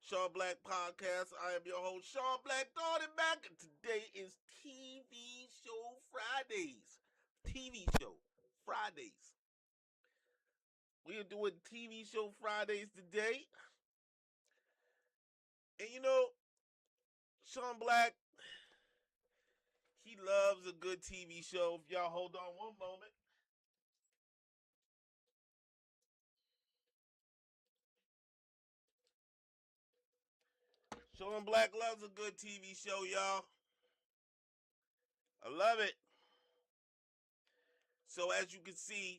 Shon Black Podcast. I am your host, Shon Black, throwing it back. And today is TV Show Fridays. TV Show Fridays. We are doing TV Show Fridays today. And you know, Shon Black, he loves a good TV show. If y'all hold on one moment. Shon Black loves a good TV show, y'all. I love it. So as you can see,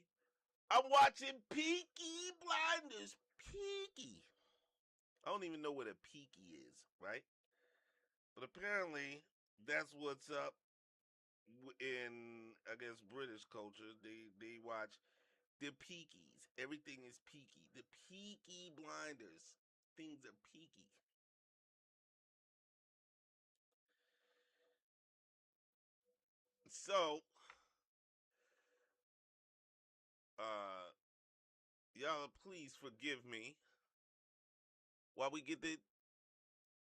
I'm watching Peaky Blinders. Peaky. I don't even know what a peaky is, right? But apparently, that's what's up in, I guess, British culture. They watch the peakies. Everything is peaky. The Peaky Blinders. Things are peaky. So, uh, y'all please forgive me while we get the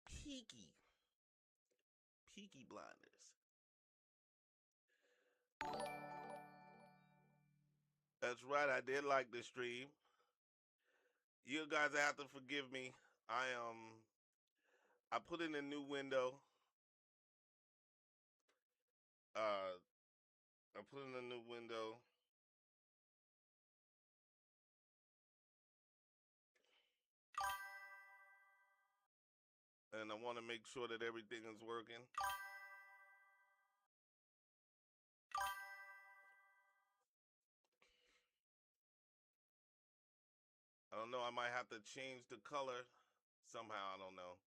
peaky, Peaky Blinders. That's right, I did like the stream. You guys have to forgive me. I put in a new window. Uh I put in a new window. And I want to make sure that everything is working. I don't know, I might have to change the color somehow, I don't know.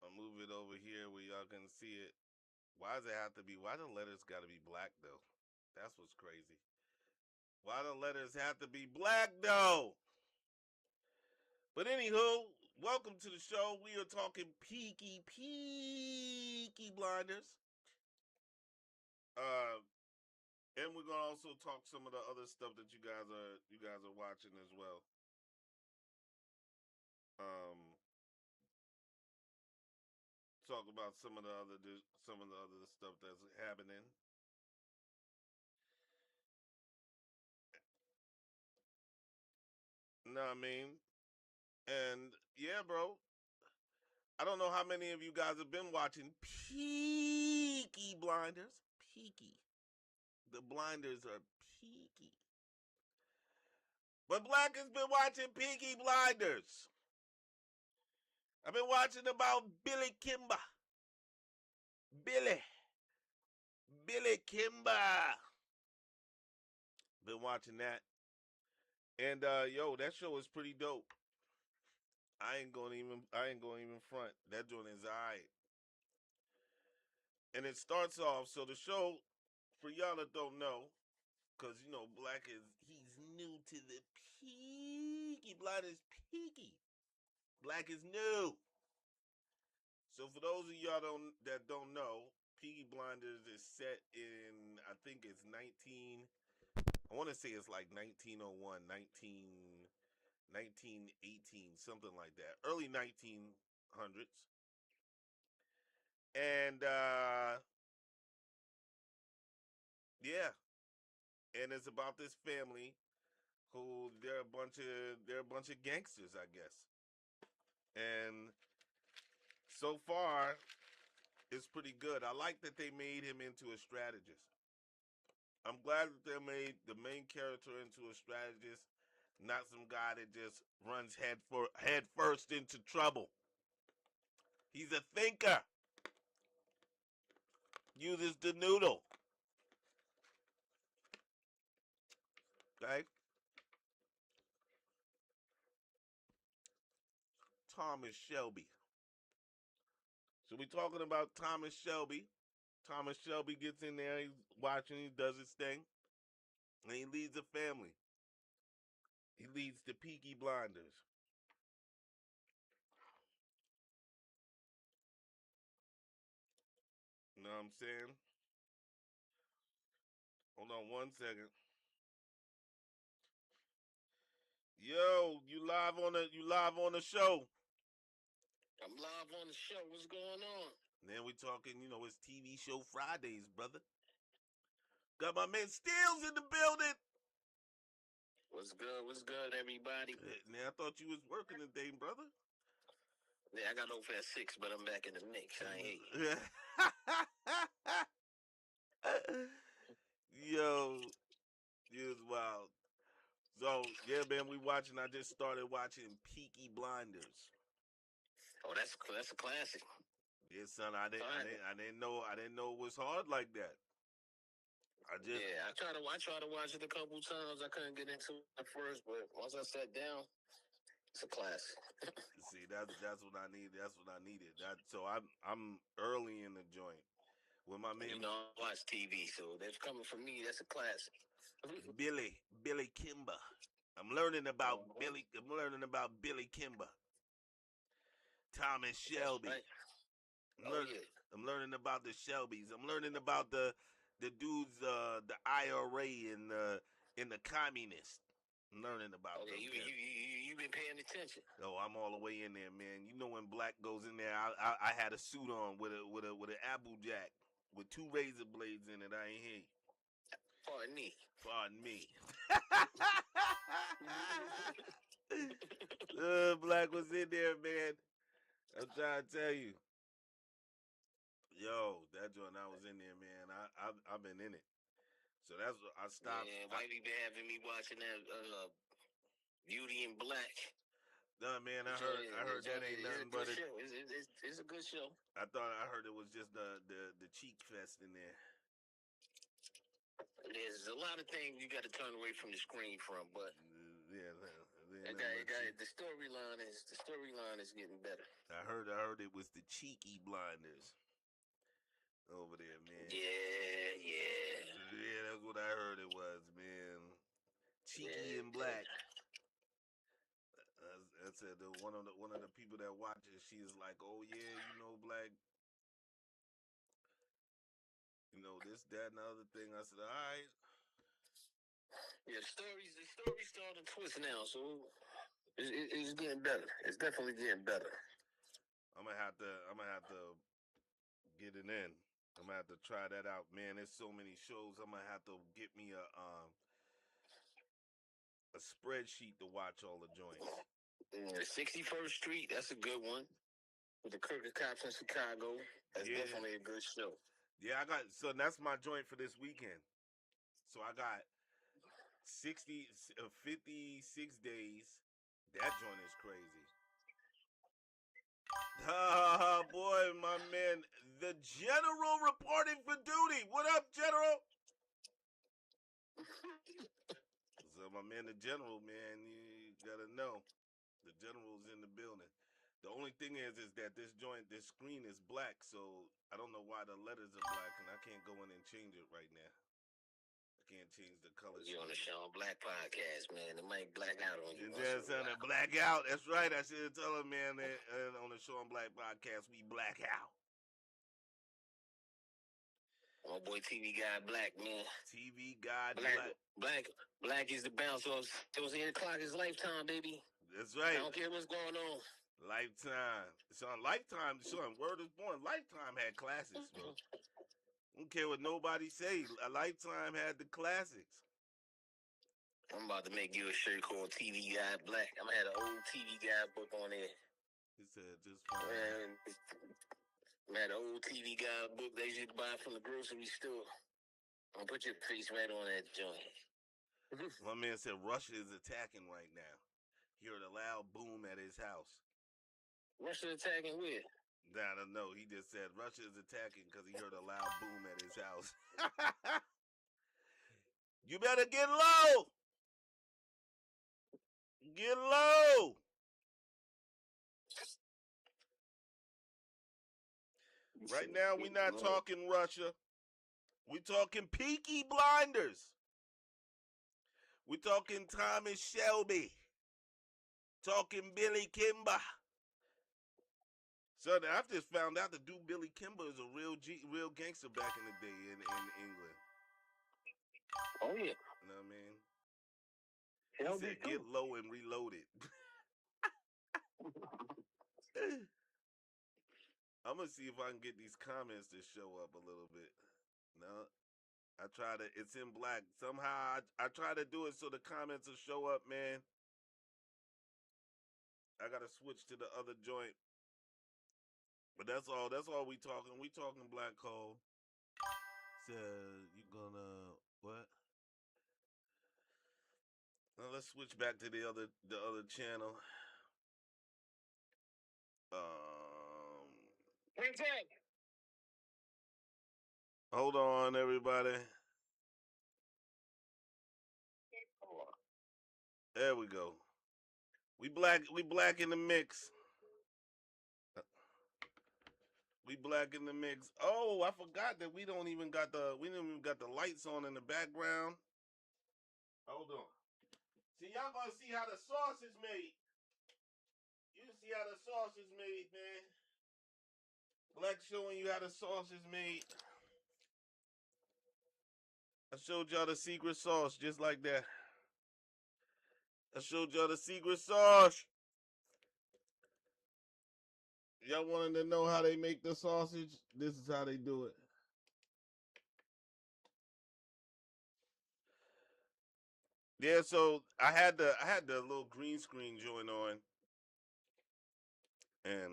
I'll move it over here where y'all can see it. Why does it have to be, why the letters gotta be black though? That's what's crazy. Why the letters have to be black though? But anywho, welcome to the show. We are talking Peaky Blinders. Uh, and we're gonna also talk some of the other stuff that you guys are watching as well. Um, talk about some of the other stuff that's happening. Know what I mean? And yeah, bro. I don't know how many of you guys have been watching Peaky Blinders. Peaky. The blinders are peaky. But Black has been watching Peaky Blinders. I've been watching about Billy Kimber. Billy. Billy Kimber. Been watching that. And yo, that show is pretty dope. I ain't going even front. That joint is alright. And it starts off, so the show, for y'all that don't know, because you know, he's new to the Peaky Blinders. Peaky. Black is new. So for those of y'all that don't know, Peaky Blinders is set in, I think it's 19, I want to say it's like 1901, 1918, something like that. Early 1900s. And yeah, and it's about this family who they're a bunch of gangsters, I guess. And so far it's pretty good. I like that they made him into a strategist. I'm glad that they made the main character into a strategist, not some guy that just runs head first into trouble. He's a thinker. Uses the noodle. Okay? Thomas Shelby. So we're talking about Thomas Shelby. Thomas Shelby gets in there, he's watching, he does his thing, and he leads a family. He leads the Peaky Blinders. You know what I'm saying? Hold on one second. Yo, you live on the show. I'm live on the show. What's going on? Man, we talking, it's TV show Fridays, brother. Got my man Steels in the building. What's good? What's good, everybody? Man, I thought you was working today, brother. Yeah, I got over at 6, but I'm back in the mix. I ain't hate you. Yo, you was wild. So yeah, man, I just started watching Peaky Blinders. Oh, that's a classic. Yeah, son, I didn't know it was hard like that. I tried to watch it a couple times. I couldn't get into it at first, but once I sat down, it's a classic. See, that's what I need. That's what I needed. So I'm early in the joint with my man. I watch TV, so that's coming from me. That's a classic. Billy Kimber. I'm learning about Billy Kimber. Thomas Shelby. Right. I'm learning about the Shelbys. I'm learning about the dudes, the IRA and the communists. I'm learning about them. You been paying attention? Oh, I'm all the way in there, man. You know when Black goes in there, I had a suit on with an apple jack with 2 razor blades in it. I ain't hear you. Pardon me. Black was in there, man. I'm trying to tell you. Yo, that joint I was in there, man. I've been in it. So that's what I stopped. Yeah, why you been having me watching that Beauty in Black? No, man, I heard that ain't nothing but it. It's a good show. I heard it was just the cheek fest in there. There's a lot of things you got to turn away from the screen from, but the storyline is getting better. I heard it was the cheeky blinders over there, man. Yeah, that's what I heard it was, man. Cheeky and Black. I said one of the people that watches, she is like, oh yeah, Black, this, that, and the other thing. I said, all right. Yeah, the story's starting to twist now, so it's getting better. It's definitely getting better. I'm gonna have to get it in. I'm gonna have to try that out, man. There's so many shows. I'm gonna have to get me a spreadsheet to watch all the joints. 61st Street, that's a good one. With the crooked cops in Chicago. That's definitely a good show. Yeah, that's my joint for this weekend. So I got 56 days. That joint is crazy. Boy, my man, the General reporting for duty. What up, General? So my man, the General, man, you gotta know. The General's in the building. The only thing is that this screen is black, so I don't know why the letters are black, and I can't go in and change it right now. I can't change the color. You're on the Shon Black Podcast, man. It might black out on you. That's on black out. That's right. I should have told him, man, that on the Shon Black Podcast, we black out. My boy TV Guy Black, man. TV Guy Black is the bounce. It was 8 o'clock. It's Lifetime, baby. That's right. I don't care what's going on. Lifetime. Son, Lifetime, Word is Born. Lifetime had classics, bro. Don't care what nobody say. Lifetime had the classics. I'm about to make you a shirt called TV Guy Black. I'm gonna have an old TV Guy book on there. He said just fine. Man, I had an old TV Guy book they used to buy from the grocery store. I'm gonna put your face right on that joint. My man said Russia is attacking right now. He heard a loud boom at his house. Russia attacking where? I don't know. He just said Russia is attacking because he heard a loud boom at his house. You better get low. Get low. Right now, we're not talking Russia. We're talking Peaky Blinders. We're talking Thomas Shelby. Talking Billy Kimber. So I've just found out the dude Billy Kimber is a real gangster back in the day in England. Oh, yeah. You know what I mean? He said, "Get low and reload it." I'm gonna see if I can get these comments to show up a little bit. No, I try to. It's in black somehow. I try to do it so the comments will show up, man. I gotta switch to the other joint. But that's all. That's all we talking. We talking black hole. Said you gonna what? Now let's switch back to the other channel. Hold on, everybody. There we go. We black in the mix. We black in the mix. Oh, I forgot that we didn't even got the lights on in the background. Hold on. See, y'all gonna see how the sauce is made. You see how the sauce is made, man. Black showing you how the sauce is made. I showed y'all the secret sauce just like that. I showed y'all the secret sauce. Y'all wanted to know how they make the sausage? This is how they do it. Yeah, so I had the little green screen joint on, and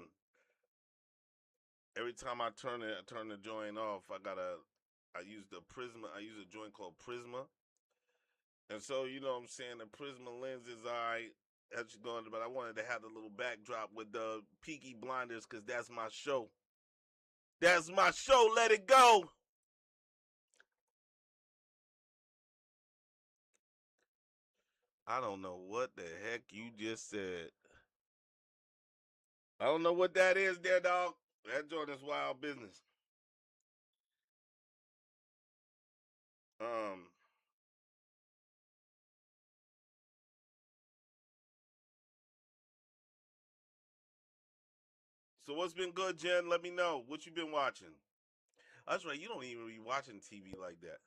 every time I turn the joint off, I use the Prisma. I use a joint called Prisma, and so you know what I'm saying the Prisma lens is alright. That's going, but I wanted to have the little backdrop with the Peaky Blinders because that's my show. That's my show. Let it go. I don't know what the heck you just said. I don't know what that is, there, dog. That joint is wild business. Um. So what's been good, Jen? Let me know what you been watching. That's right. You don't even be watching TV like that.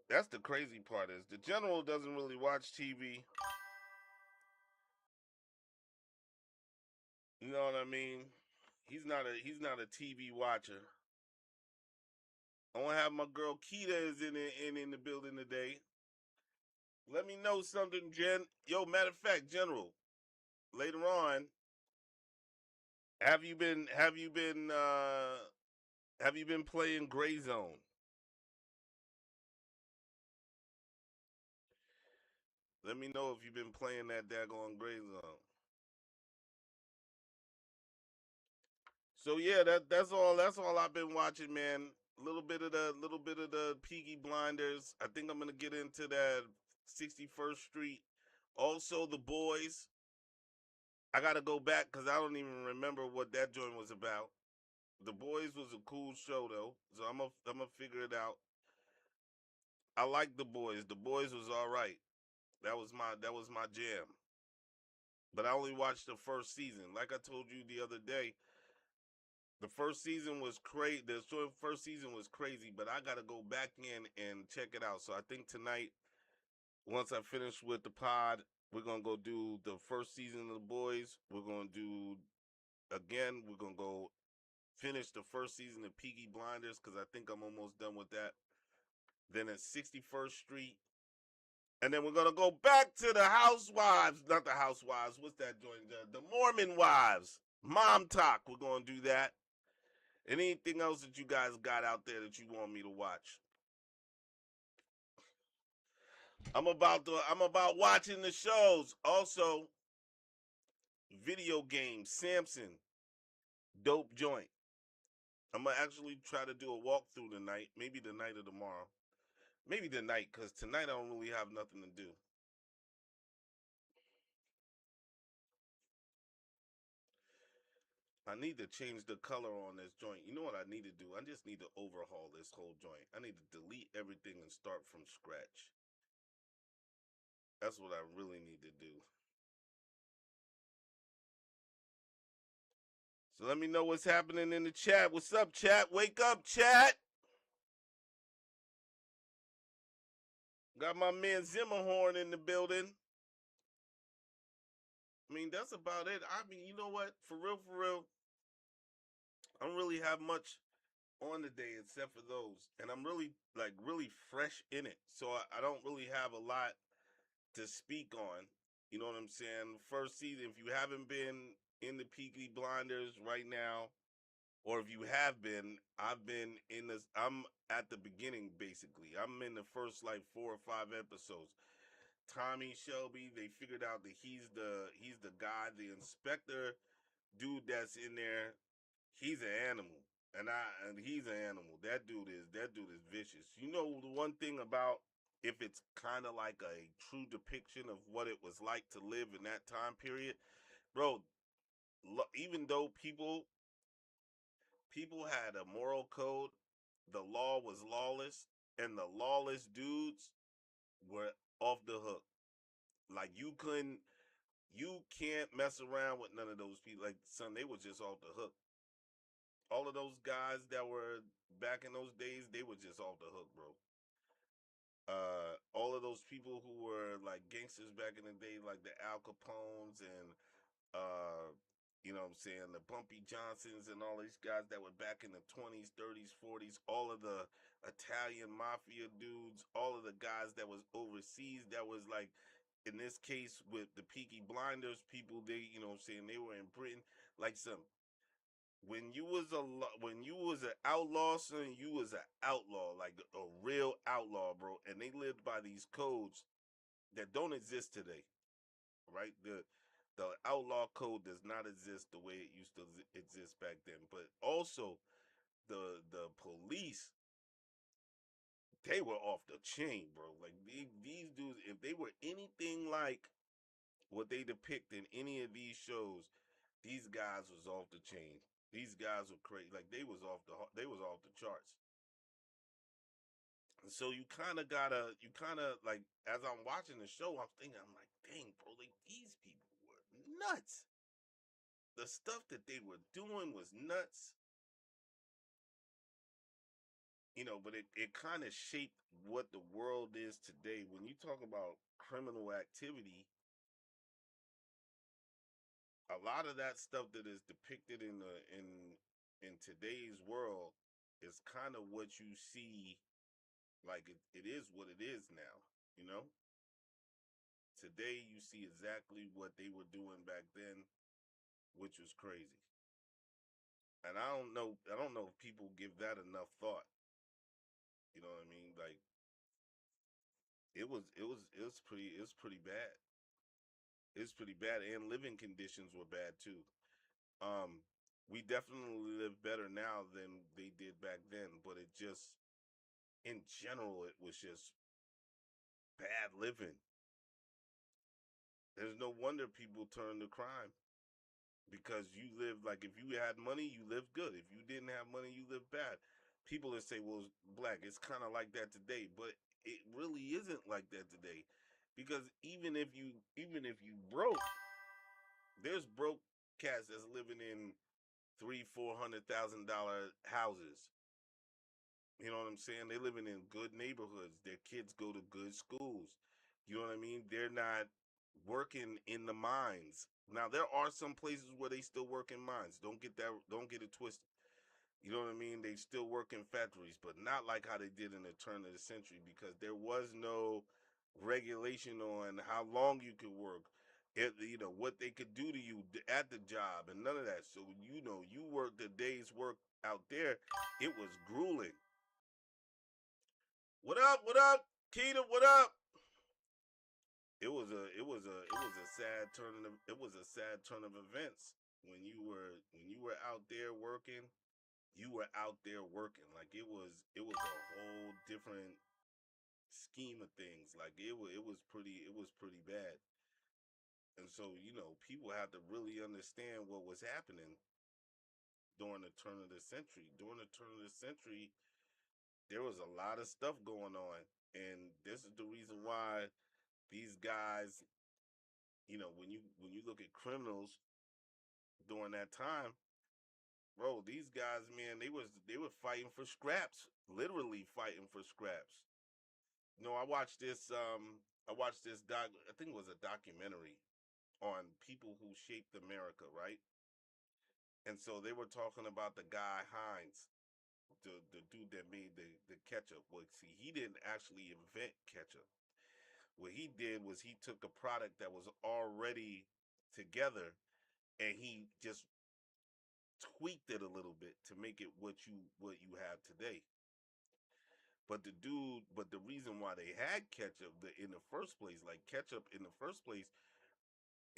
That's the crazy part is the general doesn't really watch TV. You know what I mean? He's not a TV watcher. I want to have my girl Keita is in the building today. Let me know something, Jen. Yo, matter of fact, General. Later on, have you been playing Gray Zone? Let me know if you've been playing that daggone Gray Zone. So yeah, that's all I've been watching, man. A little bit of the Peaky Blinders. I think I'm gonna get into that 61st Street. Also, The Boys. I gotta go back because I don't even remember what that joint was about. The Boys was a cool show though, so I'm gonna figure it out. I like The Boys. The Boys was all right. That was my jam. But I only watched the first season. Like I told you the other day, the first season was crazy. The first season was crazy, but I gotta go back in and check it out. So I think tonight, once I finish with the pod, we're gonna go do the first season of The Boys. We're gonna do again. We're gonna go finish the first season of Peaky Blinders because I think I'm almost done with that. Then at 61st Street, and then we're gonna go back to the Housewives, not the Housewives. What's that joint? The Mormon Wives, Mom Talk. We're gonna do that. And anything else that you guys got out there that you want me to watch? I'm about watching the shows. Also, video games, Samson, dope joint. I'm gonna actually try to do a walkthrough tonight, maybe the night or tomorrow. Maybe the night, because tonight I don't really have nothing to do. I need to change the color on this joint. You know what I need to do? I just need to overhaul this whole joint. I need to delete everything and start from scratch. That's what I really need to do. So let me know what's happening in the chat. What's up, chat? Wake up, chat. Got my man Zimmerhorn in the building. I mean, that's about it. I mean, you know what? For real, I don't really have much on the day except for those, and I'm really like really fresh in it, so I don't really have a lot to speak on. You know what I'm saying? First season, if you haven't been in the Peaky Blinders right now, or if you have been, I've been in this. I'm at the beginning basically. I'm in the first like 4 or 5 episodes. Tommy Shelby, they figured out that he's the guy, the inspector dude that's in there. He's an animal, and he's an animal. That dude is vicious. You know the one thing about if it's kind of like a true depiction of what it was like to live in that time period, bro. Even though people had a moral code, the law was lawless, and the lawless dudes were off the hook. Like you can't mess around with none of those people. Like son, they were just off the hook. All of those guys that were back in those days, they were just off the hook, bro. All of those people who were like gangsters back in the day, like the Al Capones and uh, you know what I'm saying, the Bumpy Johnsons and all these guys that were back in the 20s, 30s, 40s, all of the Italian mafia dudes, all of the guys that was overseas that was like in this case with the Peaky Blinders people, they you know what I'm saying, they were in Britain. Like some when you was an outlaw, son, you was an outlaw, like a real outlaw, bro. And they lived by these codes that don't exist today, right? The outlaw code does not exist the way it used to exist back then. But also the police, they were off the chain, bro. Like these dudes, if they were anything like what they depict in any of these shows, these guys was off the chain. These guys were crazy. Like they was off the charts. So you kind of like, as I'm watching the show, I'm thinking, I'm like, dang, bro, like these people were nuts. The stuff that they were doing was nuts, but it kind of shaped what the world is today. When you talk about criminal activity, a lot of that stuff that is depicted in today's world is kind of what you see. Like it is what it is now, you know. Today you see exactly what they were doing back then, which was crazy. And I don't know if people give that enough thought. You know what I mean? Like it was pretty bad. It's pretty bad, and living conditions were bad too. Um, we definitely live better now than they did back then, but it just in general it was just bad living. There's no wonder people turn to crime because you live, like, if you had money, you lived good. If you didn't have money, you lived bad. People that say, well, black, it's kind of like that today, but it really isn't like that today, because even if you broke, there's broke cats that's living in $300,000-400,000 houses. You know what I'm saying? They're living in good neighborhoods. Their kids go to good schools. You know what I mean? They're not working in the mines. Now there are some places where they still work in mines. Don't get it twisted. You know what I mean? They still work in factories, but not like how they did in the turn of the century, because there was no regulation on how long you could work. What they could do to you at the job and none of that. So you work the day's work out there. It was grueling. What up? What up, Keita? What up? It was a sad turn of events when you were out there working. You were out there working, like it was a whole different scheme of things. Like it was pretty bad. And so people have to really understand what was happening during the turn of the century. During the turn of the century, there was a lot of stuff going on, and this is the reason why these guys, when you look at criminals during that time, bro, these guys, man, they were fighting for scraps, literally fighting for scraps. I watched this doc, I think it was a documentary on people who shaped America, right? And so they were talking about the guy Heinz, the dude that made the ketchup. Well, see, he didn't actually invent ketchup. What he did was he took a product that was already together and he just tweaked it a little bit to make it what you have today. But the reason why they had ketchup in the first place, like ketchup in the first place,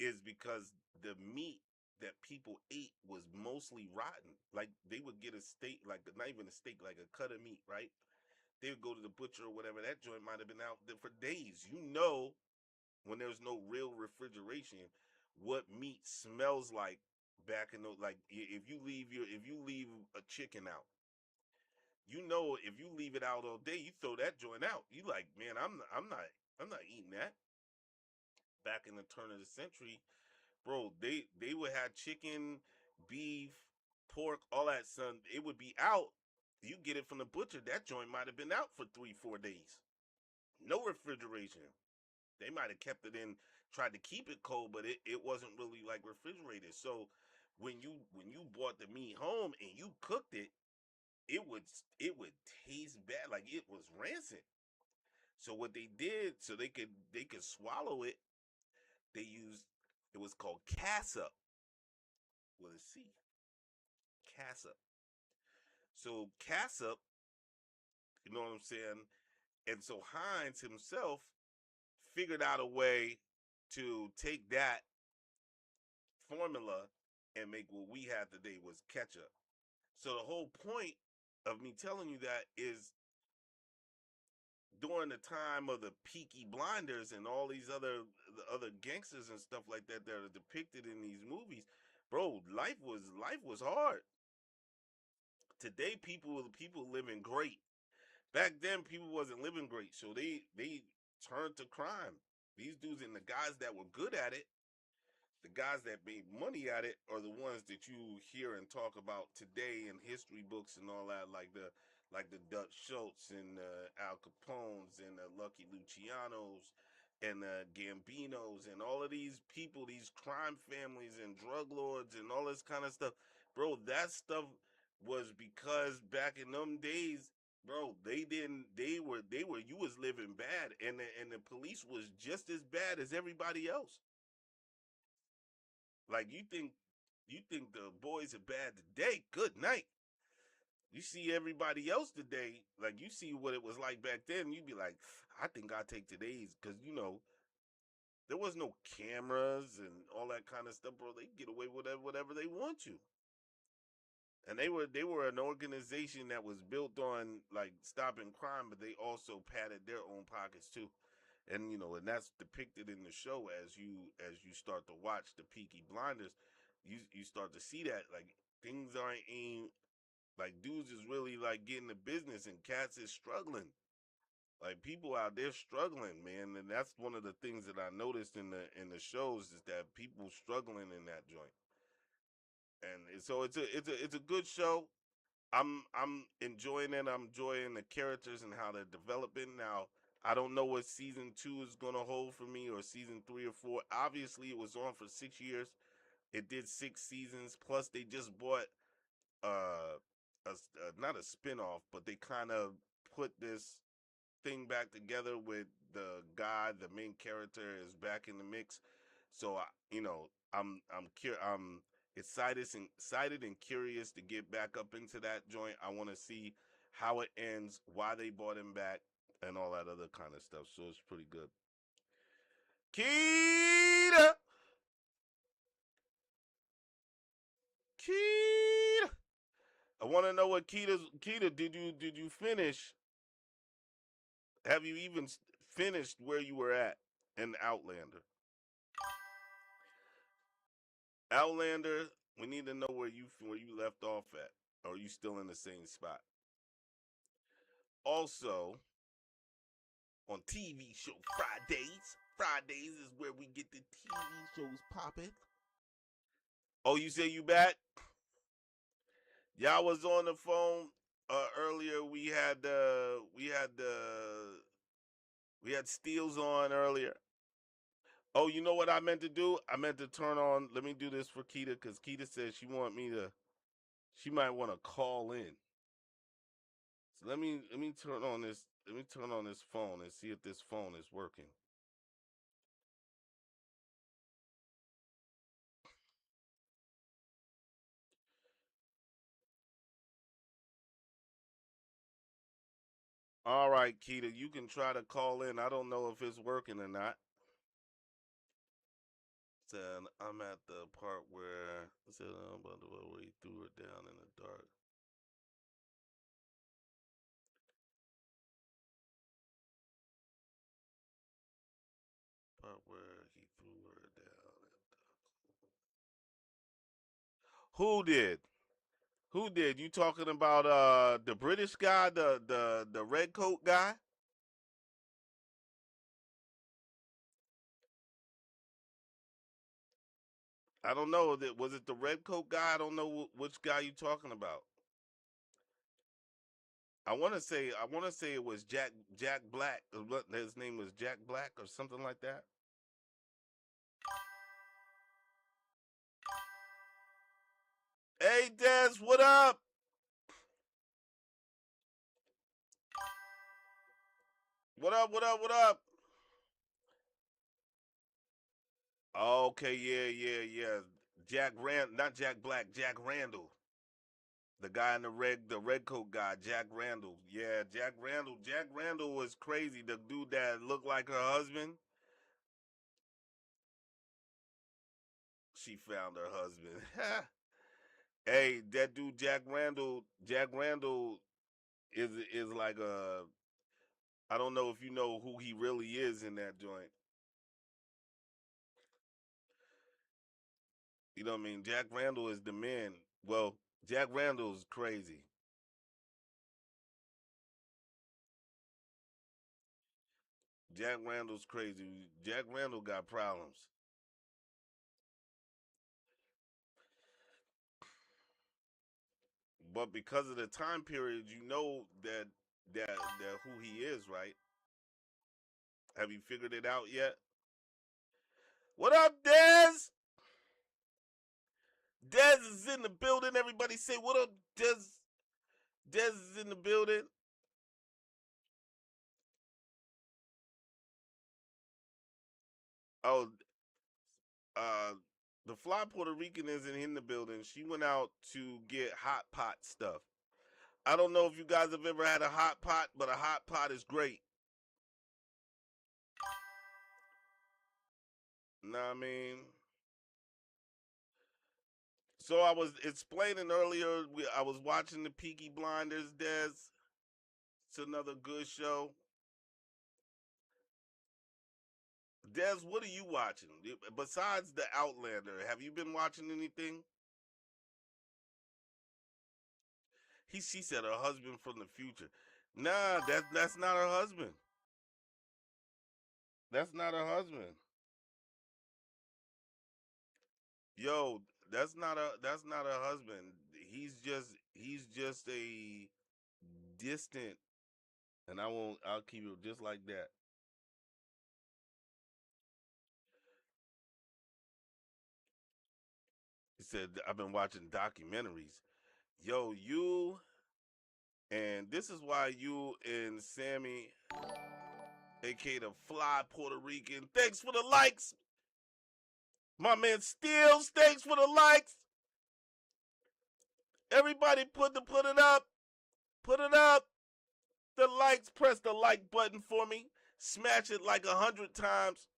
is because the meat that people ate was mostly rotten. Like they would get a steak, like not even a steak, like a cut of meat, right? They would go to the butcher or whatever. That joint might have been out there for days. You know, when there's no real refrigeration, what meat smells like back in the like if you leave a chicken out, you know if you leave it out all day, you throw that joint out. You like, man, I'm not eating that. Back in the turn of the century, bro, they would have chicken, beef, pork, all that. Son, it would be out. You get it from the butcher. That joint might have been out for 3, 4 days. No refrigeration. They might have kept it in, tried to keep it cold, but it wasn't really like refrigerated. So when you brought the meat home and you cooked it, it would it would taste bad, like it was rancid. So what they did, so they could swallow it, they used, it was called cassup with a C, cassup. So cassup, you know what I'm saying? And so Heinz himself figured out a way to take that formula and make what we have today was ketchup. So the whole point of me telling you that is during the time of the Peaky Blinders and all these other gangsters and stuff like that that are depicted in these movies, bro, life was hard. Today people living great. Back then people wasn't living great, so they turned to crime. These dudes and the guys that were good at it, the guys that made money at it, are the ones that you hear and talk about today in history books and all that, like the Dutch Schultz and Al Capones and Lucky Lucianos and Gambinos and all of these people, these crime families and drug lords and all this kind of stuff, bro. That stuff was because back in them days, bro, they didn't. They were. You was living bad, and the police was just as bad as everybody else. Like you think the boys are bad today? Good night. You see everybody else today, like you see what it was like back then. You'd be like, I think I take today's, because there was no cameras and all that kind of stuff, bro. They get away with whatever they want to, and they were an organization that was built on like stopping crime, but they also padded their own pockets too. And that's depicted in the show as you start to watch the Peaky Blinders. You start to see that like things aren't aimed, like dudes is really like getting the business and cats is struggling. Like people out there struggling, man, and that's one of the things that I noticed in the shows is that people struggling in that joint. And so it's a good show. I'm enjoying it. I'm enjoying the characters and how they're developing. Now, I don't know what season 2 is gonna hold for me, or season 3 or 4. Obviously, it was on for 6 years. It did 6 seasons. Plus, they just bought uh, not a spinoff, but they kind of put this thing back together with the guy, the main character, is back in the mix. So I'm excited and curious to get back up into that joint. I want to see how it ends, why they brought him back, and all that other kind of stuff. So it's pretty good. Keita, Keita. I want to know what Keita. Did you finish? Have you even finished where you were at in Outlander? Outlander, we need to know where you left off at. Or are you still in the same spot? Also, on TV show Fridays. Fridays is where we get the TV shows popping. Oh, you say you back? Y'all was on the phone earlier. We had Steels on earlier. Oh, you know what I meant to do? I meant to turn on. Let me do this for Keita because Keita says she want me to. She might want to call in. So let me turn on this. Let me turn on this phone and see if this phone is working. All right, Keita, you can try to call in. I don't know if it's working or not. So I'm at the part where I said about the way he threw her down in the dark. Part where he threw her down. Who did? Who did? You talking about the British guy, the red coat guy? I don't know. Was it the red coat guy? I don't know which guy you talking about. I want to say it was Jack Black. His name was Jack Black or something like that. Hey Des, what up? What up? What up? What up? Okay, yeah, yeah, yeah. Not Jack Black, Jack Randall. The guy in the red coat guy, Jack Randall. Yeah, Jack Randall. Jack Randall was crazy. The dude that looked like her husband. She found her husband. Hey, that dude Jack Randall. Jack Randall is like a. I don't know if you know who he really is in that joint. You know what I mean? Jack Randall is the man. Well, Jack Randall's crazy. Jack Randall's crazy. Jack Randall got problems. But because of the time period, you know that who he is, right? Have you figured it out yet? What up, Dez? Dez is in the building. Everybody say what up, Dez? Dez is in the building. Oh, uh, the fly Puerto Rican isn't in the building. She went out to get hot pot stuff. I don't know if you guys have ever had a hot pot, but a hot pot is great. Know what I mean? So I was explaining earlier. I was watching the Peaky Blinders. Des, it's another good show. Des, what are you watching besides the Outlander? Have you been watching anything? She said her husband from the future. Nah, that's not her husband. That's not her husband. Yo, that's not her husband. He's just a distant, and I'll keep it just like that. He said I've been watching documentaries. Yo, you and this is why you and Sammy, aka the Fly Puerto Rican, thanks for the likes. My man Steels, thanks for the likes. Everybody put it up. Put it up. The likes, press the like button for me. Smash it like 100 times.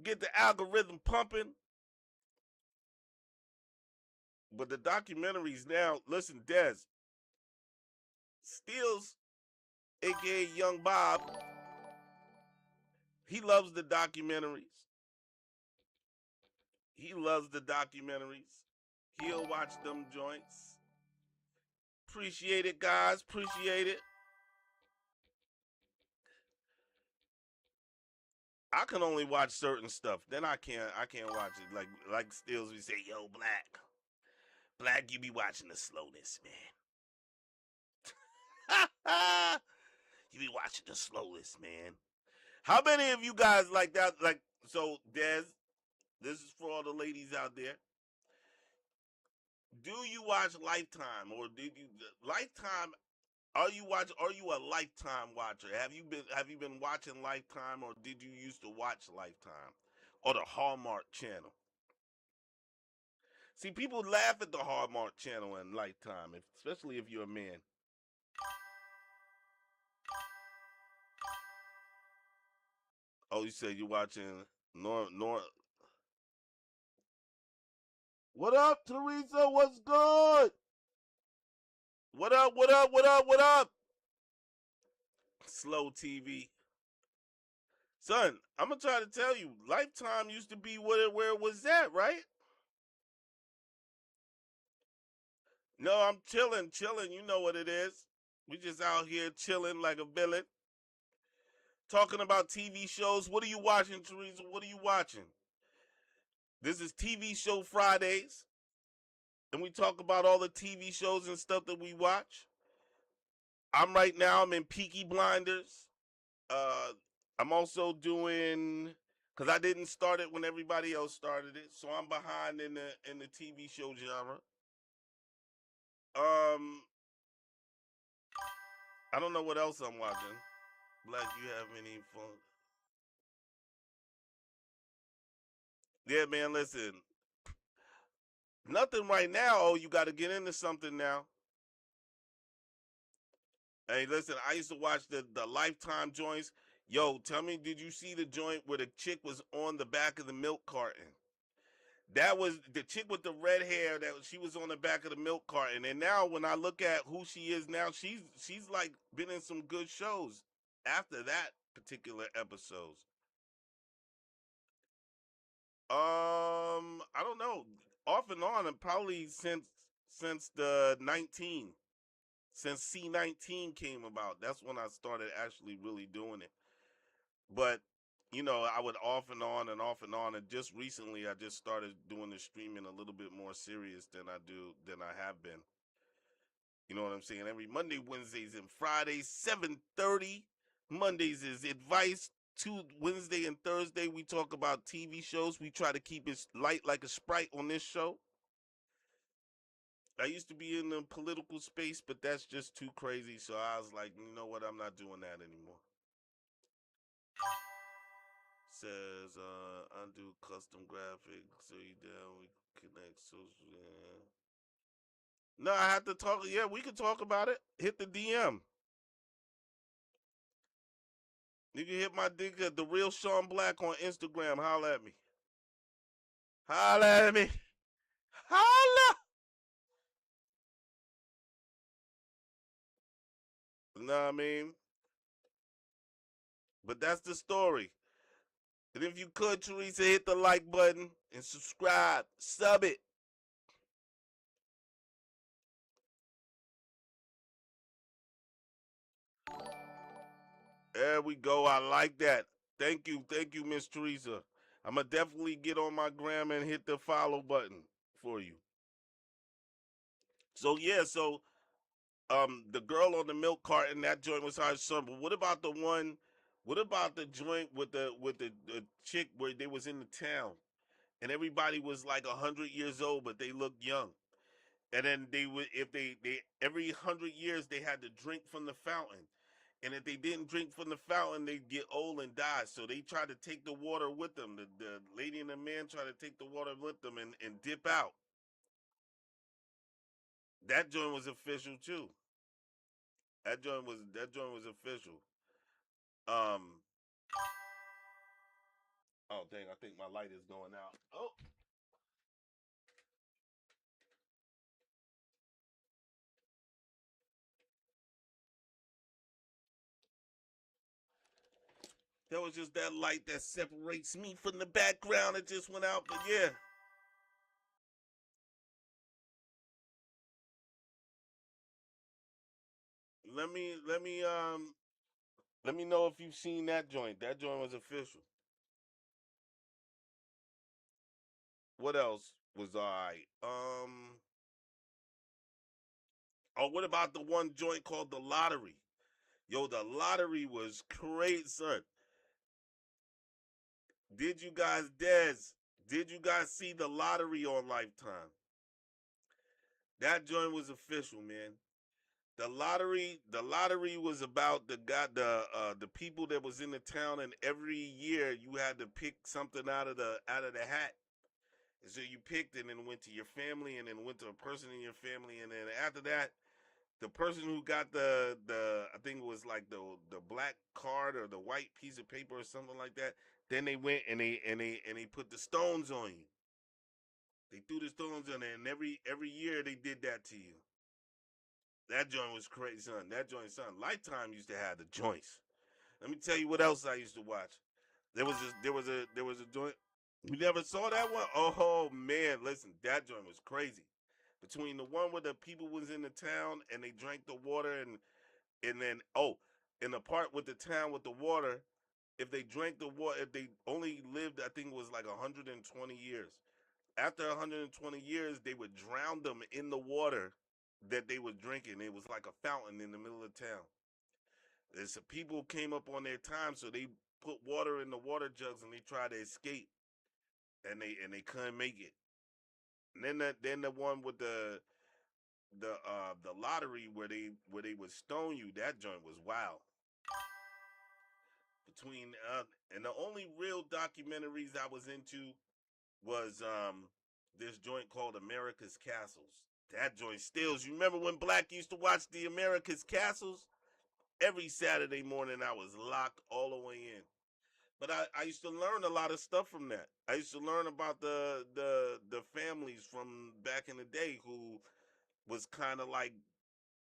Get the algorithm pumping. But the documentaries now, listen, Des, Steels, aka Young Bob, he loves the documentaries. He loves the documentaries. He'll watch them joints. Appreciate it, guys. Appreciate it. I can only watch certain stuff. Then I can't watch it. Like Steels we say, yo, Black. Black, you be watching the slowness, man. You be watching the slowness, man. How many of you guys like that? Like So Des, this is for all the ladies out there. Do you watch Lifetime, or did you Lifetime? Are you a Lifetime watcher? Have you been watching Lifetime, or did you used to watch Lifetime or the Hallmark Channel? See, people laugh at the Hallmark Channel and Lifetime, especially if you're a man. Oh, you said you're watching Nor. What up, Teresa? What's good? What up? What up? What up? What up? Slow TV. Son, I'm gonna try to tell you, Lifetime used to be where it was at, right? No, I'm chilling, chilling. You know what it is. We just out here chilling like a villain, talking about TV shows. What are you watching, Teresa? What are you watching? This is TV Show Fridays, and we talk about all the TV shows and stuff that we watch. I'm in Peaky Blinders. Uh, I'm also doing because I didn't start it when everybody else started it, so I'm behind in the TV show genre. Um, I don't know what else I'm watching. Black, you have any fun? Yeah, man. Listen, nothing right now. Oh, you got to get into something now. Hey, listen, I used to watch the Lifetime joints. Yo, tell me, did you see the joint where the chick was on the back of the milk carton? That was the chick with the red hair. That she was on the back of the milk carton. And now, when I look at who she is now, she's like been in some good shows after that particular episodes. I don't know. Off and on, and probably since the 19, since C19 came about. That's when I started actually really doing it. But I would off and on and off and on, and just recently I just started doing the streaming a little bit more serious than I have been. You know what I'm saying? Every Monday, Wednesdays, and Fridays, 7:30. Mondays is advice. Wednesday and Thursday we talk about TV shows. We try to keep it light like a sprite on this show. I used to be in the political space, but that's just too crazy. So I was like, you know what? I'm not doing that anymore. Says undo custom graphics so you down we connect social. Yeah. No, I have to talk. Yeah, we can talk about it. Hit the DM. You can hit my dick at the real Shon Black on Instagram. Holla at me. Holla at me. Holla. You know what I mean? But that's the story. And if you could, Teresa, hit the like button and subscribe. Sub it. There we go. I like that. Thank you. Thank you, Miss Teresa. I'm going to definitely get on my gram and hit the follow button for you. So, yeah, the girl on the milk carton, that joint was hard son. But what about the joint with the chick where they was in the town and everybody was like 100 years old, but they looked young. And then they would if they every 100 years they had to drink from the fountain. And if they didn't drink from the fountain, they'd get old and die. So they tried to take the water with them. The lady and the man tried to take the water with them and dip out. That joint was official too. That joint was official. Um. Oh dang! I think my light is going out. Oh, that was just that light that separates me from the background. It just went out. But yeah, let me know if you've seen that joint. That joint was official. What else was I? Oh, what about the one joint called the Lottery? Yo, the Lottery was crazy, son. Did you guys see the lottery on Lifetime? That joint was official, man. The lottery was about the people that was in the town, and every year you had to pick something out of the hat. And so you picked and then went to your family and then went to a person in your family, and then after that, the person who got the I think it was like the black card or the white piece of paper or something like that. Then they went and they put the stones on you. They threw the stones on there, and every year they did that to you. That joint was crazy, son. That joint, son. Lifetime used to have the joints. Let me tell you what else I used to watch. There was a joint. You never saw that one? Oh man, listen, that joint was crazy. Between the one where the people was in the town and they drank the water, and then in the part with the town with the water, if they drank the water, if they only lived, I think it was like 120 years. After 120 years, they would drown them in the water that they were drinking. It was like a fountain in the middle of town. And so people came up on their time, so they put water in the water jugs and they tried to escape, and they couldn't make it. And then the one with the lottery where they would stone you. That joint was wild. Between and the only real documentaries I was into was this joint called America's Castles. That joint stills. You remember when Black used to watch the America's Castles? Every Saturday morning I was locked all the way in. But I used to learn a lot of stuff from that. I used to learn about the families from back in the day who was kind of like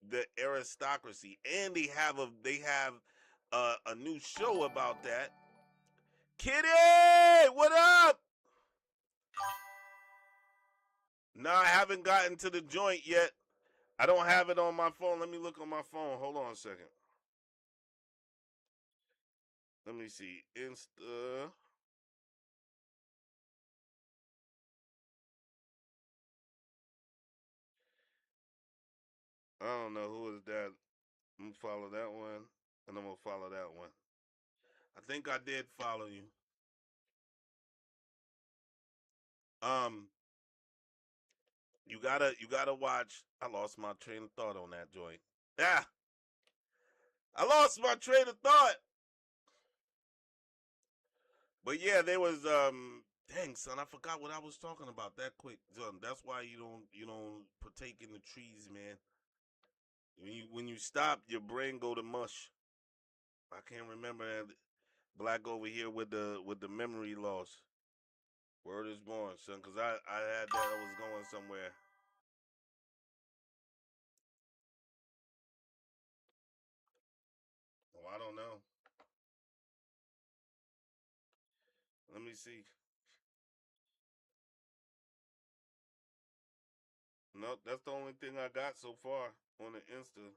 the aristocracy, and they have a new show about that. Kitty, what up? No, I haven't gotten to the joint yet. I don't have it on my phone. Let me look on my phone. Hold on a second. Let me see. Insta. I don't know who is that. I'm gonna follow that one, and I'm gonna follow that one. I think I did follow you. Um, you gotta watch. I lost my train of thought on that joint. Yeah, I lost my train of thought. But yeah, there was dang son, I forgot what I was talking about that quick. Son, that's why you don't partake in the trees, man. When you stop, your brain go to mush. I can't remember that. Black over here with the memory loss. Word is born, son, cause I had that I was going somewhere. Oh, I don't know. Let me see. No, that's the only thing I got so far on the Insta.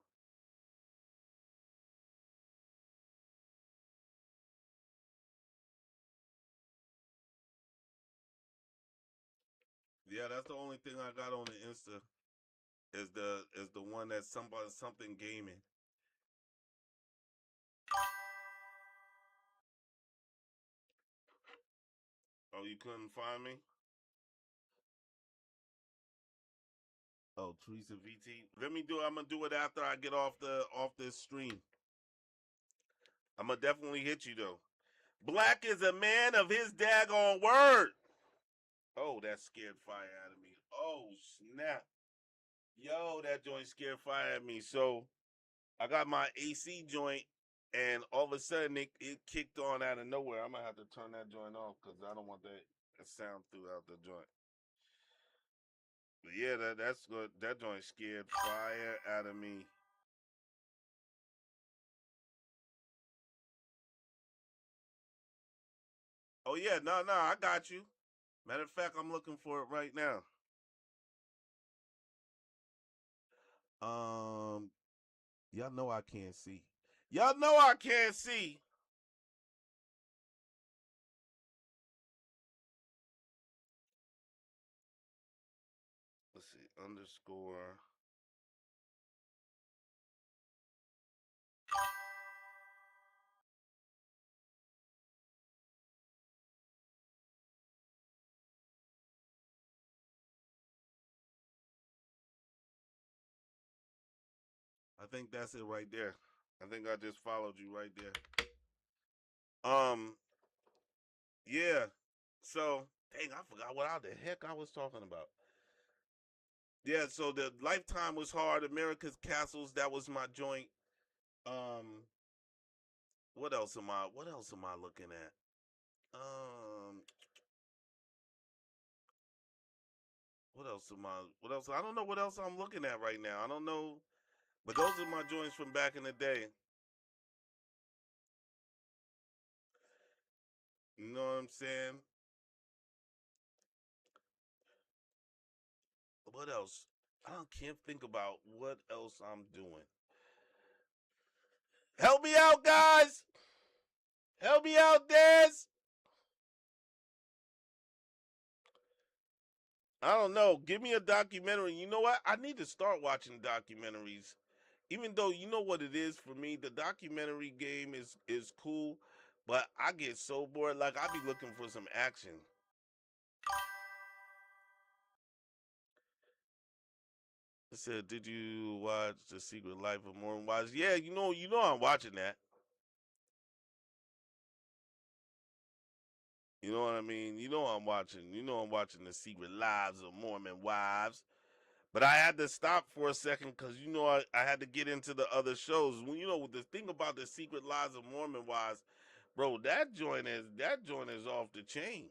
Yeah, that's the only thing I got on the Insta. Is the one that's something gaming. Oh, you couldn't find me? Oh, Teresa VT. Let me do it. I'm gonna do it after I get off this stream. I'm gonna definitely hit you though. Black is a man of his daggone word. Oh, that scared fire out of me. Oh snap. Yo, that joint scared fire at me. So I got my AC joint, and all of a sudden it kicked on out of nowhere. I'm gonna have to turn that joint off because I don't want that sound throughout the joint. But yeah, that's good. That joint scared fire out of me. Oh yeah, no, I got you. Matter of fact, I'm looking for it right now. Um, y'all know I can't see. Y'all know I can't see. Let's see, underscore. think that's it right there. I think I just followed you right there. Yeah. So, dang, I forgot what the heck I was talking about. Yeah, so the Lifetime was hard. America's Castles, that was my joint. Um, what else am I? What else am I looking at? Um, what else am I? What else? I don't know what else I'm looking at right now. I don't know, but those are my joints from back in the day. You know what I'm saying? What else? Can't think about what else I'm doing. Help me out, guys! Help me out, Dez! I don't know. Give me a documentary. You know what? I need to start watching documentaries. Even though you know what it is for me, the documentary game is cool, but I get so bored. Like I be looking for some action. I said, "Did you watch The Secret Life of Mormon Wives?" Yeah, you know, I'm watching that. You know what I mean? You know I'm watching. You know I'm watching The Secret Lives of Mormon Wives. But I had to stop for a second because I had to get into the other shows. The thing about The Secret Lives of Mormon Wives, bro, that joint is off the chain.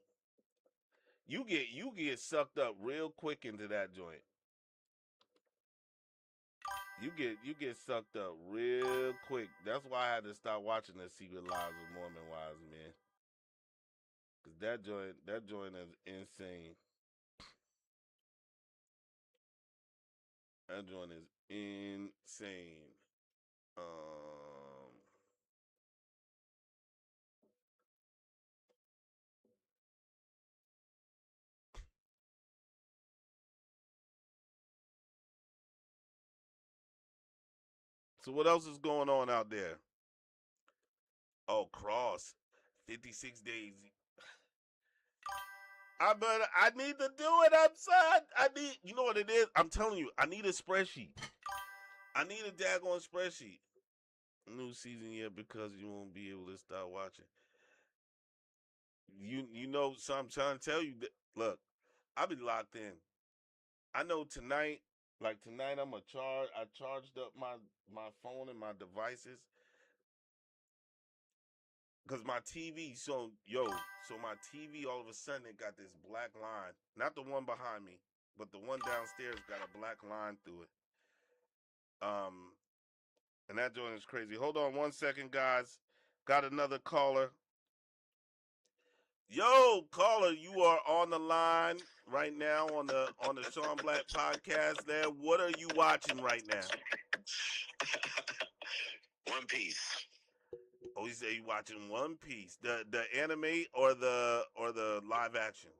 You get sucked up real quick into that joint. You get sucked up real quick. That's why I had to stop watching The Secret Lives of Mormon Wives, man. Cause that joint is insane. That joint is insane. Um, so what else is going on out there? Oh, Cross, 56 days. I need to do it. I'm sad. You know what it is? I'm telling you, I need a spreadsheet. I need a daggone spreadsheet. New season yet because you won't be able to start watching. So I'm trying to tell you that. Look, I'll be locked in. I know tonight, like tonight, I'm a charge. I charged up my phone and my devices because my TV. So my TV all of a sudden it got this black line. Not the one behind me, but the one downstairs got a black line through it. Um, and that joint is crazy. Hold on 1 second, guys. Got another caller. Yo, caller, you are on the line right now on the Shon Black Podcast. There, what are you watching right now? One Piece. Oh, you say you watching One Piece, the anime or the live action?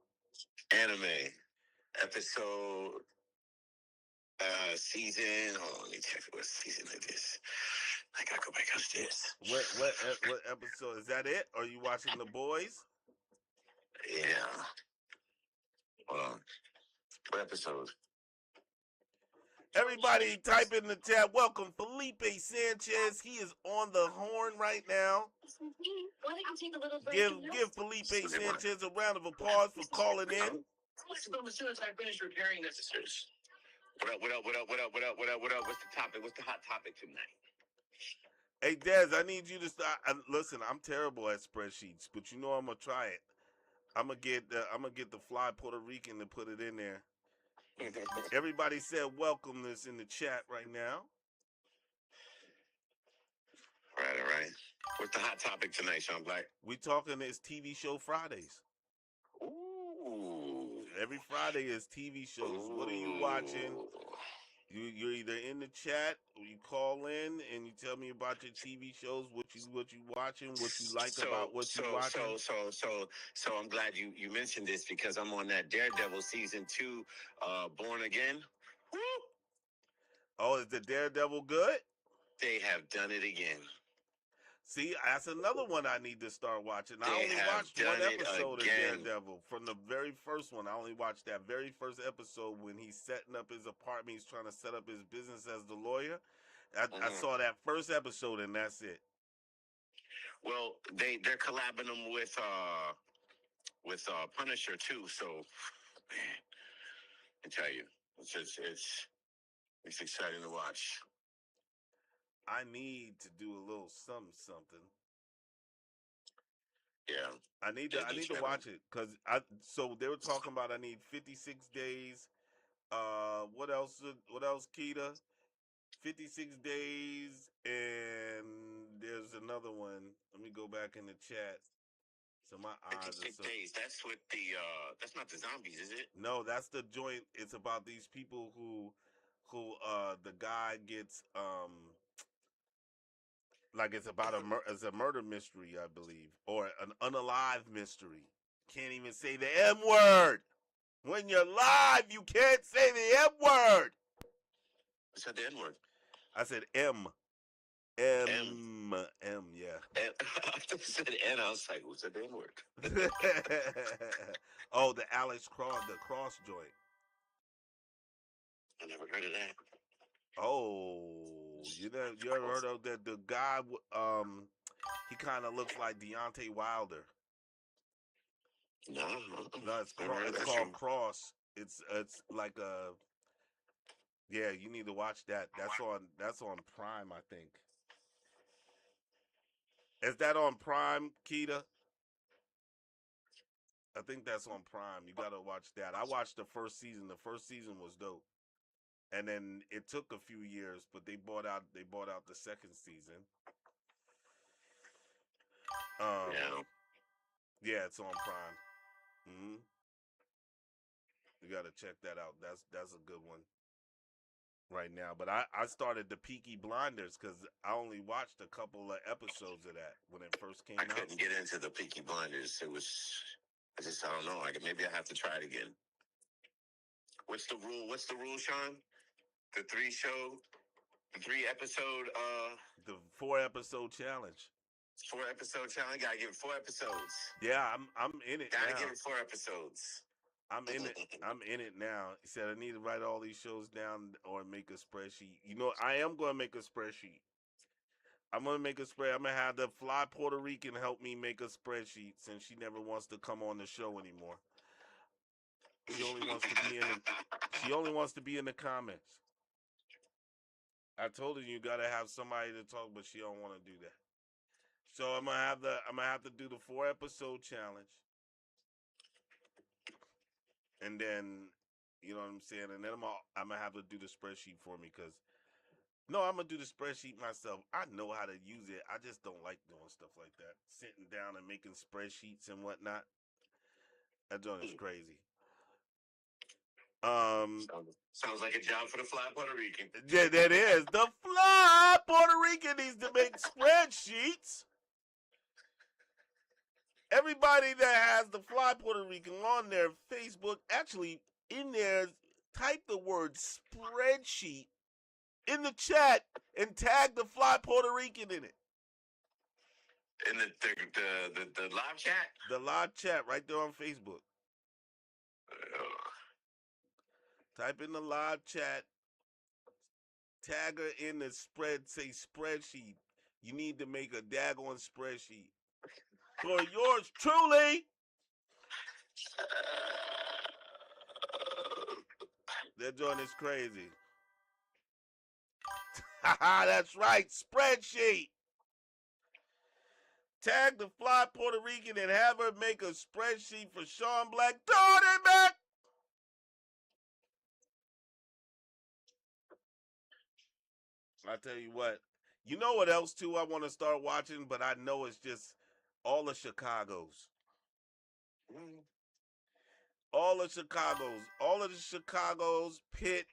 Anime. Episode season. Hold on, let me check what season it is. I gotta go back upstairs. What episode is that? It? Or are you watching The Boys? Yeah. Hold on. What episode? Everybody, type in the chat. Welcome Felipe Sanchez. He is on the horn right now. Give Felipe Sanchez a round of applause for calling in. As soon as I finish repairing this. What up? What up? What up? What up? What up? What up? What up? What's the topic? What's the hot topic tonight? Hey Dez, I need you to start. Listen, I'm terrible at spreadsheets, but you know I'm gonna try it. I'm gonna get the fly Puerto Rican to put it in there. Everybody said welcome this in the chat right now. All right. What's the hot topic tonight, Shon Black? We talking this TV show Fridays. Ooh. Every Friday is TV shows. What are you watching? You're either in the chat or you call in and you tell me about your TV shows, what you watching, what you like about what you watching. So I'm glad you mentioned this because I'm on that Daredevil season 2, Born Again. Woo! Oh, is the Daredevil good? They have done it again. See, that's another one I need to start watching. I only watched one episode of Daredevil from the very first one. I only watched that very first episode when he's setting up his apartment. He's trying to set up his business as the lawyer. I saw that first episode and that's it. Well, they're collabing them with Punisher too. So, man, I tell you, it's exciting to watch. I need to do a little something. Yeah, I need to watch it because so they were talking about I need 56 days. What else? What else, Keita? 56 days, and there's another one. Let me go back in the chat. So my eyes are 56 so. days. That's with the that's not the zombies, is it? No, that's the joint. It's about these people who the guy gets like it's about it's a murder mystery, I believe, or an unalive mystery. Can't even say the M word. When you're live, you can't say the M word. I said the N word. I said M. Yeah. I said N. I was like, what's the N word? Oh, the Alex Cross, the cross joint. I never heard of that. Oh, you ever heard of that? The guy, he kind of looks like Deontay Wilder. No, No, it's called Cross. It's like a yeah. You need to watch that. That's on Prime, I think. Is that on Prime, Keita? I think that's on Prime. You gotta watch that. I watched the first season. The first season was dope, and then it took a few years, but they bought out the second season. Yeah. Yeah, it's on Prime. You gotta check that out. That's a good one right now. But I started the Peaky Blinders because I only watched a couple of episodes of that when it first came I out. couldn't get into the Peaky Blinders. I don't know. Maybe I have to try it again. What's the rule? What's the rule, Sean? The the 3 episode, The 4 episode challenge. 4 episode challenge. Gotta give it 4 episodes. Yeah, I'm in it Gotta now. give it 4 episodes. I'm in it. I'm in it now. He said I need to write all these shows down or make a spreadsheet. You know, I am going to make a spreadsheet. I'm going to make a spread. I'm going to have the fly Puerto Rican help me make a spreadsheet since she never wants to come on the show anymore. She only wants to be in the she only wants to be in the comments. I told her you got to have somebody to talk, but she don't want to do that. So I'm going to have to do the 4 episode challenge. And then, you know what I'm saying? And then I'm gonna have to do the spreadsheet for me because no, I'm gonna do the spreadsheet myself. I know how to use it. I just don't like doing stuff like that. Sitting down and making spreadsheets and whatnot. That joint is crazy. Sounds like a job for the fly Puerto Rican. Yeah, that is. The fly Puerto Rican needs to make spreadsheets. Everybody that has the fly Puerto Rican on their Facebook, actually in there, type the word spreadsheet in the chat and tag the fly Puerto Rican in it. In the live chat? The live chat right there on Facebook. Type in the live chat. Tag her in the say spreadsheet. You need to make a daggone spreadsheet. For yours truly. That joint is crazy. That's right, spreadsheet. Tag the fly Puerto Rican and have her make a spreadsheet for Shon Black. Darn it, man! I tell you what. You know what else, too, I want to start watching, but I know it's just all the Chicago's. All of Chicago's. All of the Chicago's, Pitt,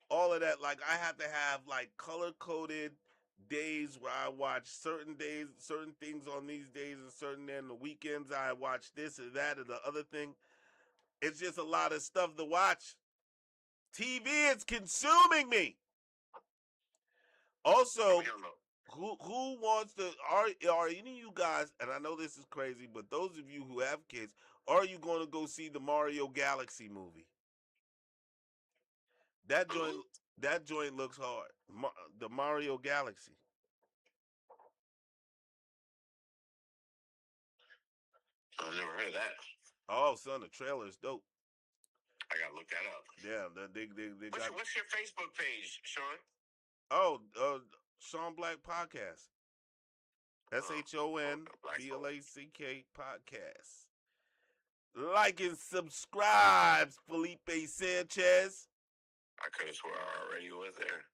all of that. Like, I have to have, like, color-coded days where I watch certain days, certain things on these days, and certain then the weekends I watch this or that or the other thing. It's just a lot of stuff to watch. TV is consuming me. Also, who wants to are any of you guys, and I know this is crazy, but those of you who have kids, are you going to go see the Mario Galaxy movie? That That joint looks hard. The Mario Galaxy. I've never heard of that. Oh, son, the trailer is dope. I gotta look that up. Yeah, they got. What's your Facebook page, Sean? Oh, Shon Black Podcast. SHON BLACK Podcast. Like and subscribe, Felipe Sanchez. I could have swore I already was there.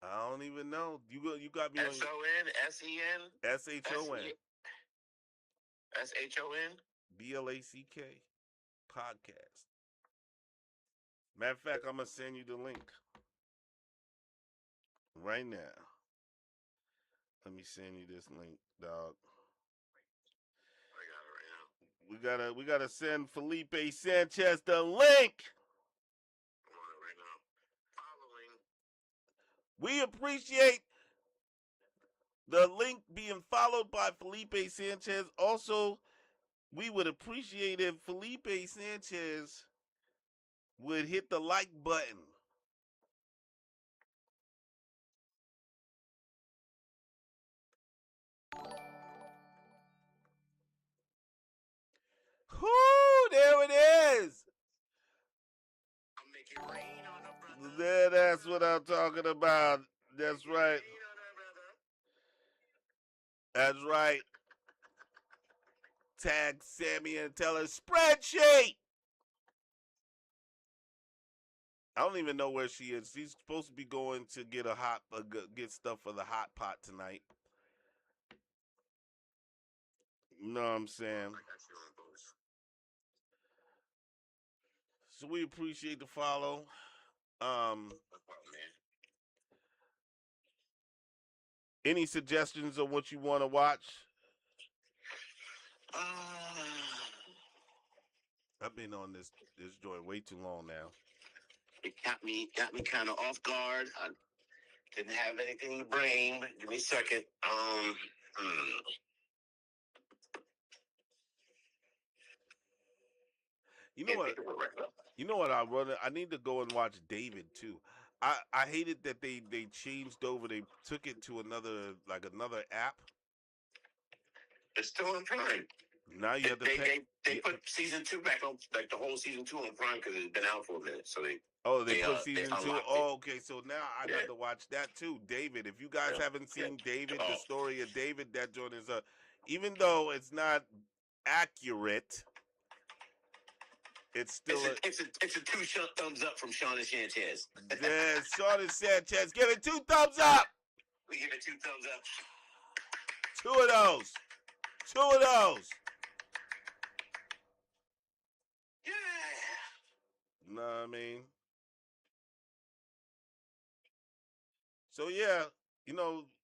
I don't even know. You got me on SON SEN SHON SHON BLACK Podcast. Matter of fact, I'm gonna send you the link right now. Let me send you this link, dog. I got it right now. We gotta send Felipe Sanchez the link. I'm on it right now. Following. We appreciate the link being followed by Felipe Sanchez. Also, we would appreciate if Felipe Sanchez would hit the like button. Whoo, there it is. I'm making rain on a brother. There, that's what I'm talking about. That's right. That's right. Tag Sammy and tell her spreadsheet. I don't even know where she is. She's supposed to be going to get get stuff for the hot pot tonight. You know what I'm saying? So we appreciate the follow. Any suggestions on what you want to watch? I've been on this joint way too long now. It got me kind of off guard. I didn't have anything to bring. Give me a second. You know what I need to go and watch David too. I hated that they changed over. They took it to another app. It's still on Prime. Now you have to pay. They put season 2 back on, like the whole season 2 on Prime because it's been out for a minute. So they put season 2. Oh, okay. So now I got to watch that too. David. If you guys haven't seen David, the story of David, that joint is even though it's not accurate, it's still it's a 2 thumbs up from Shon and Sanchez. Yeah, Shon and Sanchez, give it 2 thumbs up. We give it 2 thumbs up. 2 of those. 2 of those. Yeah. Know what I mean? So yeah,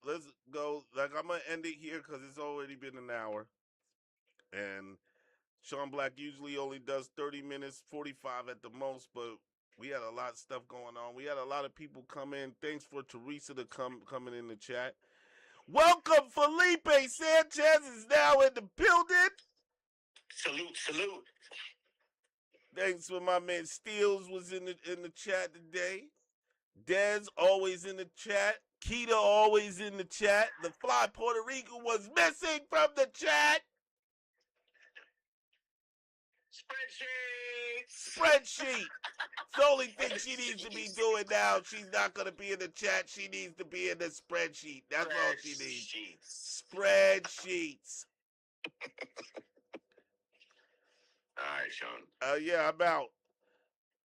let's go. Like I'm gonna end it here because it's already been an hour, and Shon Black usually only does 30 minutes, 45 at the most, but we had a lot of stuff going on. We had a lot of people come in. Thanks for Teresa to coming in the chat. Welcome, Felipe Sanchez is now in the building. Salute. Thanks for my man Steels was in the chat today. Dez always in the chat. Keita always in the chat. The Fly Puerto Rican was missing from the chat. Spreadsheet. It's the only thing she needs to be doing now. She's not going to be in the chat. She needs to be in the spreadsheet. That's all she needs. Spreadsheets. All right, Shon. Yeah, I'm out.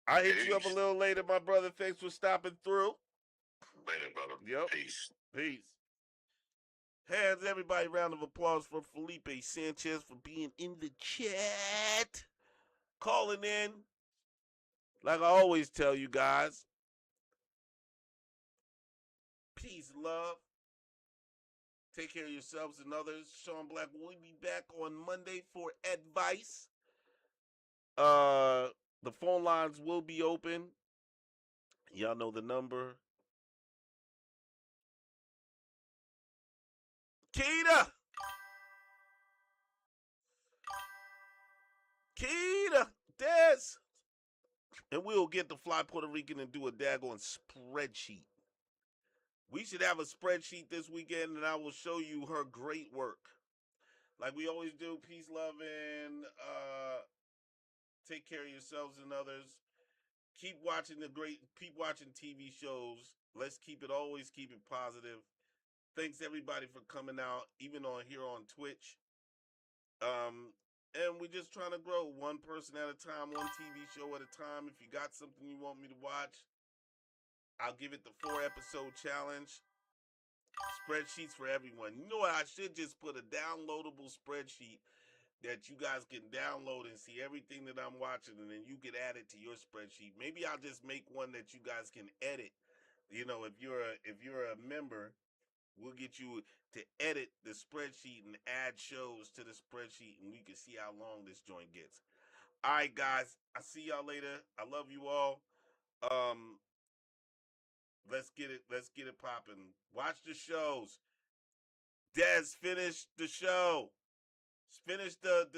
I hit you up a little later, my brother. Thanks for stopping through. Later, brother. Yep. Peace. Hands, everybody, round of applause for Felipe Sanchez for being in the chat. Calling in. Like I always tell you guys. Peace, love. Take care of yourselves and others. Shon Black will be back on Monday for advice. The phone lines will be open. Y'all know the number. Keita, Des. And we'll get the fly Puerto Rican and do a daggone spreadsheet. We should have a spreadsheet this weekend, and I will show you her great work. Like we always do, peace, love, and take care of yourselves and others. Keep watching TV shows. Let's always keep it positive. Thanks everybody for coming out, even on here on Twitch. And we're just trying to grow one person at a time, one TV show at a time. If you got something you want me to watch, I'll give it the 4 episode challenge. Spreadsheets for everyone. You know what? I should just put a downloadable spreadsheet that you guys can download and see everything that I'm watching, and then you can add it to your spreadsheet. Maybe I'll just make one that you guys can edit. You know, if you're a member, we'll get you to edit the spreadsheet and add shows to the spreadsheet, and we can see how long this joint gets. All right, guys. I see y'all later. I love you all. Um, let's get it. Let's get it popping. Watch the shows. Des, finish the show. Finish the